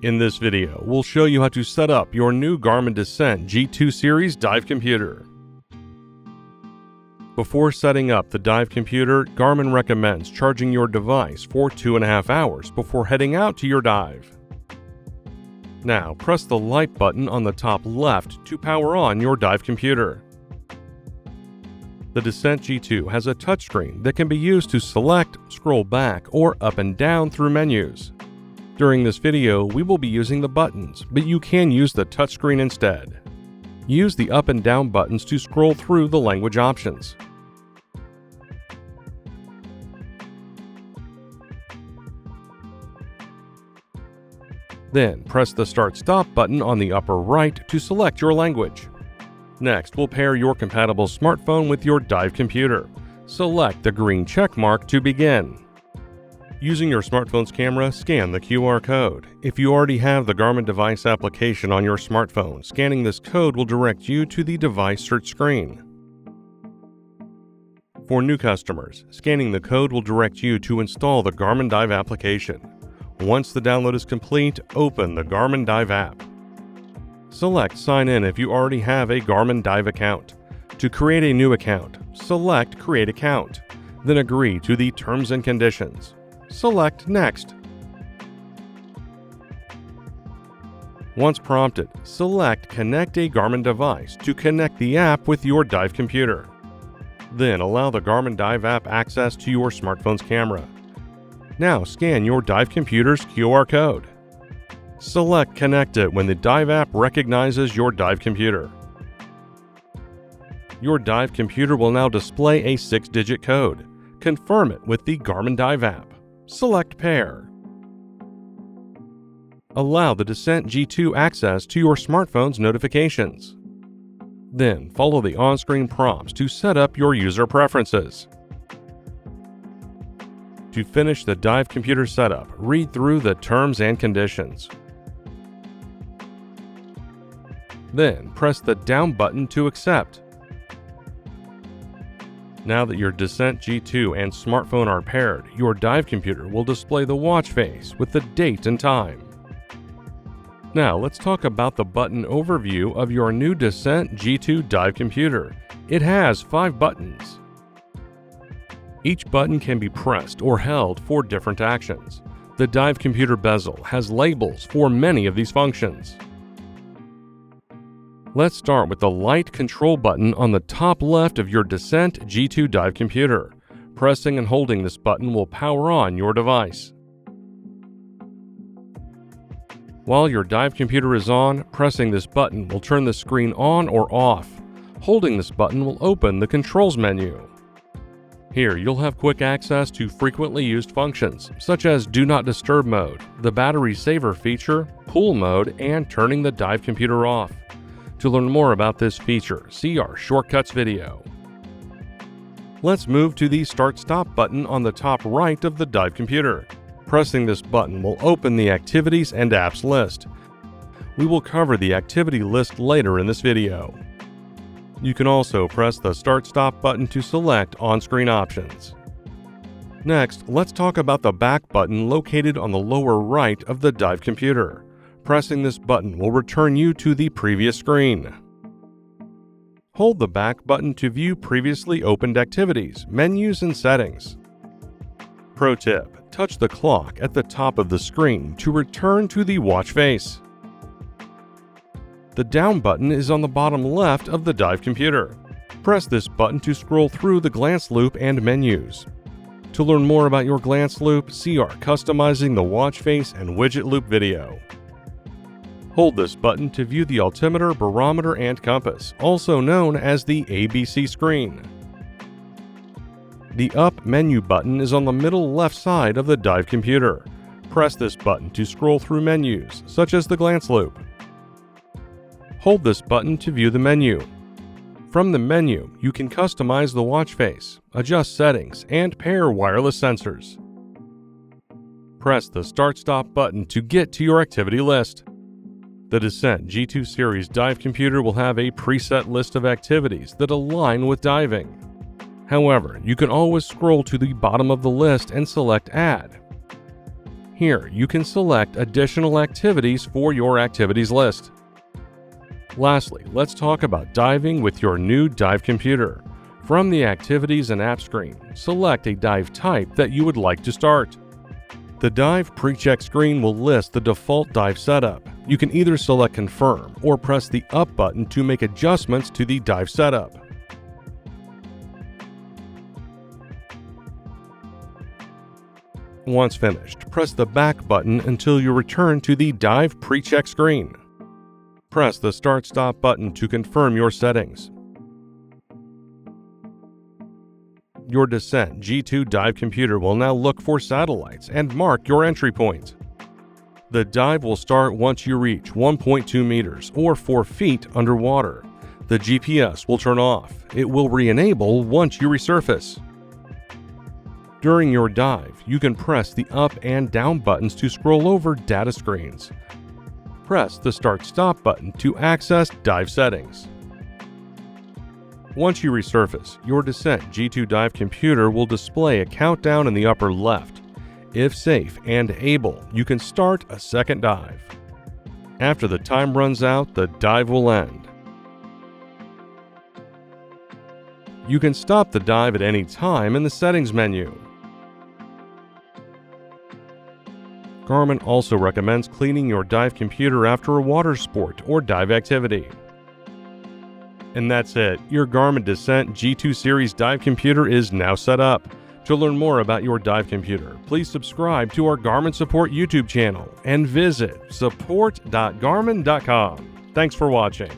In this video, we'll show you how to set up your new Garmin Descent G2 series dive computer. Before setting up the dive computer, Garmin recommends charging your device for 2.5 hours before heading out to your dive. Now, press the light button on the top left to power on your dive computer. The Descent G2 has a touchscreen that can be used to select, scroll back, or up and down through menus. During this video, we will be using the buttons, but you can use the touchscreen instead. Use the up and down buttons to scroll through the language options. Then, press the Start/Stop button on the upper right to select your language. Next, we'll pair your compatible smartphone with your dive computer. Select the green check mark to begin. Using your smartphone's camera, scan the QR code. If you already have the Garmin device application on your smartphone, scanning this code will direct you to the device search screen. For new customers, scanning the code will direct you to install the Garmin Dive application. Once the download is complete, open the Garmin Dive app. Select Sign In if you already have a Garmin Dive account. To create a new account, select Create Account, then agree to the terms and conditions. Select Next. Once prompted, select Connect a Garmin device to connect the app with your dive computer. Then allow the Garmin Dive app access to your smartphone's camera. Now scan your dive computer's QR code. Select Connect it when the dive app recognizes your dive computer. Your dive computer will now display a 6-digit code. Confirm it with the Garmin Dive app. Select Pair. Allow the Descent G2 access to your smartphone's notifications. Then follow the on-screen prompts to set up your user preferences. To finish the dive computer setup, read through the terms and conditions. Then press the down button to accept. Now that your Descent G2 and smartphone are paired, your dive computer will display the watch face with the date and time. Now let's talk about the button overview of your new Descent G2 dive computer. It has 5 buttons. Each button can be pressed or held for different actions. The dive computer bezel has labels for many of these functions. Let's start with the light control button on the top left of your Descent G2 dive computer. Pressing and holding this button will power on your device. While your dive computer is on, pressing this button will turn the screen on or off. Holding this button will open the controls menu. Here you'll have quick access to frequently used functions, such as Do Not Disturb mode, the battery saver feature, pool mode, and turning the dive computer off. To learn more about this feature, see our shortcuts video. Let's move to the Start/Stop button on the top right of the dive computer. Pressing this button will open the Activities and Apps list. We will cover the activity list later in this video. You can also press the Start/Stop button to select on-screen options. Next, let's talk about the back button located on the lower right of the dive computer. Pressing this button will return you to the previous screen. Hold the back button to view previously opened activities, menus, and settings. Pro tip: touch the clock at the top of the screen to return to the watch face. The down button is on the bottom left of the dive computer. Press this button to scroll through the glance loop and menus. To learn more about your glance loop, see our Customizing the Watch Face and Widget Loop video. Hold this button to view the altimeter, barometer, and compass, also known as the ABC screen. The Up menu button is on the middle left side of the dive computer. Press this button to scroll through menus, such as the glance loop. Hold this button to view the menu. From the menu, you can customize the watch face, adjust settings, and pair wireless sensors. Press the Start/Stop button to get to your activity list. The Descent G2 series dive computer will have a preset list of activities that align with diving. However, you can always scroll to the bottom of the list and select Add. Here, you can select additional activities for your activities list. Lastly, let's talk about diving with your new dive computer. From the Activities and App screen, select a dive type that you would like to start. The Dive Pre-Check screen will list the default dive setup. You can either select Confirm or press the Up button to make adjustments to the dive setup. Once finished, press the Back button until you return to the Dive Pre-Check screen. Press the Start/Stop button to confirm your settings. Your Descent G2 dive computer will now look for satellites and mark your entry point. The dive will start once you reach 1.2 meters or 4 feet underwater. The GPS will turn off. It will re-enable once you resurface. During your dive, you can press the up and down buttons to scroll over data screens. Press the Start/Stop button to access dive settings. Once you resurface, your Descent G2 dive computer will display a countdown in the upper left. If safe and able, you can start a second dive. After the time runs out, the dive will end. You can stop the dive at any time in the Settings menu. Garmin also recommends cleaning your dive computer after a water sport or dive activity. And that's it. Your Garmin Descent G2 series dive computer is now set up. To learn more about your dive computer, please subscribe to our Garmin Support YouTube channel and visit support.garmin.com. Thanks for watching.